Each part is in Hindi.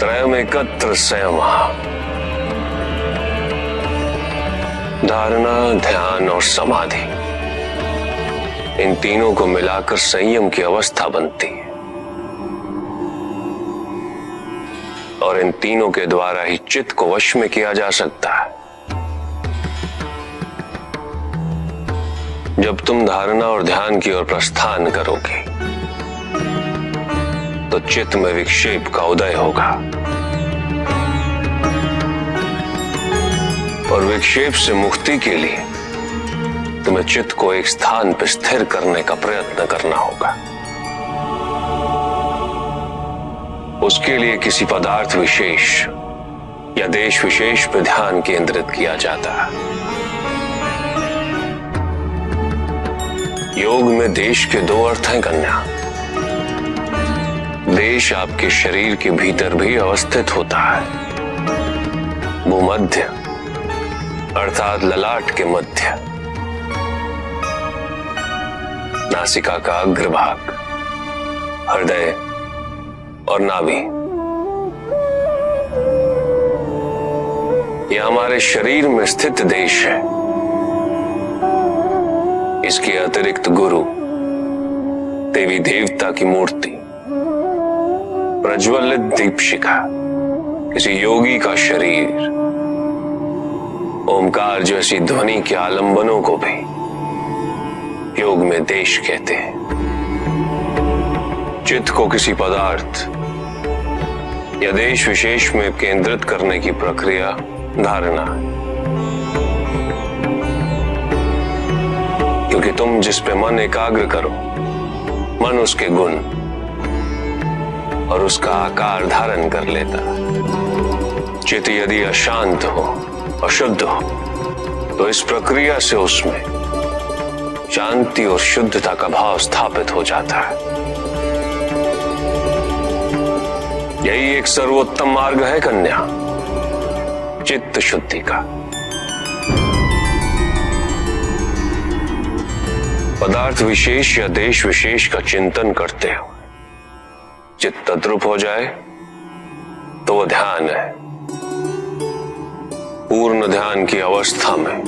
त्रयमेकत्र संयमः। धारणा, ध्यान और समाधि, इन तीनों को मिलाकर संयम की अवस्था बनती है और इन तीनों के द्वारा ही चित्त को वश में किया जा सकता है। जब तुम धारणा और ध्यान की ओर प्रस्थान करोगे तो चित्त में विक्षेप का उदय होगा और विक्षेप से मुक्ति के लिए तुम्हें चित्त को एक स्थान पर स्थिर करने का प्रयत्न करना होगा। उसके लिए किसी पदार्थ विशेष या देश विशेष पर ध्यान केंद्रित किया जाता है। योग में देश के दो अर्थ हैं कन्या। देश आपके शरीर के भीतर भी अवस्थित होता है। भूमध्य अर्थात ललाट के मध्य, नासिका का अग्रभाग, हृदय और नाभि, यह हमारे शरीर में स्थित देश है। इसके अतिरिक्त गुरु, देवी देवता की मूर्ति, प्रज्वलित दीपशिखा, किसी योगी का शरीर, ओमकार जैसी ध्वनि के आलंबनों को भी योग में देश कहते हैं। चित्त को किसी पदार्थ या देश विशेष में केंद्रित करने की प्रक्रिया धारणा है। क्योंकि तुम जिस पे मन एकाग्र करो, मन उसके गुण और उसका आकार धारण कर लेता है। चित्त यदि अशांत हो, अशुद्ध हो, तो इस प्रक्रिया से उसमें शांति और शुद्धता का भाव स्थापित हो जाता है। यही एक सर्वोत्तम मार्ग है कन्या, चित्त शुद्धि का। पदार्थ विशेष या देश विशेष का चिंतन करते हुए चित्त तद्रुप हो जाए तो वो ध्यान है। पूर्ण ध्यान की अवस्था में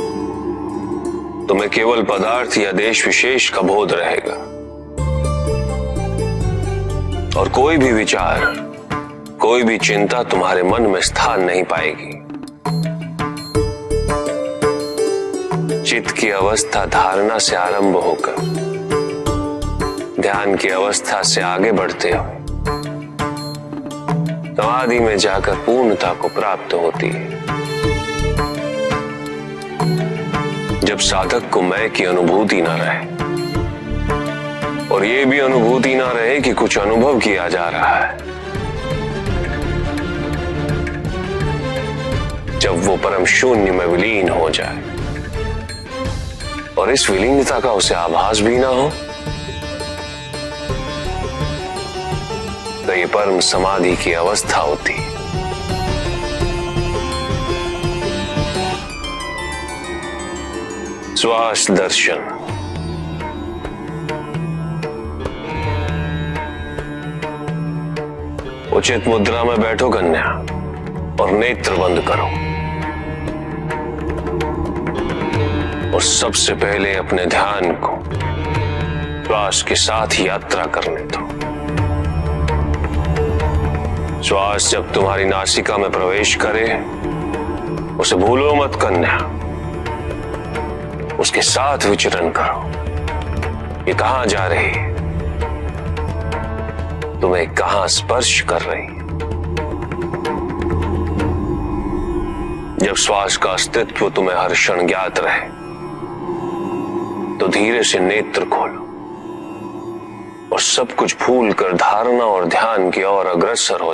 तुम्हें केवल पदार्थ या देश विशेष का बोध रहेगा और कोई भी विचार, कोई भी चिंता तुम्हारे मन में स्थान नहीं पाएगी। चित्त की अवस्था धारणा से आरंभ होकर ध्यान की अवस्था से आगे बढ़ते हुए समाधि में जाकर पूर्णता को प्राप्त होती है। जब साधक को मैं की अनुभूति ना रहे और ये भी अनुभूति ना रहे कि कुछ अनुभव किया जा रहा है, जब वो परम शून्य में विलीन हो जाए और इस विलीनता का उसे आभास भी ना हो, तो ये परम समाधि की अवस्था होती है। श्वास दर्शन। उचित मुद्रा में बैठो कन्या और नेत्र बंद करो और सबसे पहले अपने ध्यान को श्वास के साथ यात्रा करने दो। श्वास जब तुम्हारी नासिका में प्रवेश करे उसे भूलो मत कन्या, उसके साथ विचरण करो। ये कहां जा रही है, तुम्हें कहां स्पर्श कर रही है। जब श्वास का अस्तित्व तुम्हें हर क्षण ज्ञात रहे तो धीरे से नेत्र खोलो और सब कुछ भूलकर धारणा और ध्यान की ओर अग्रसर हो।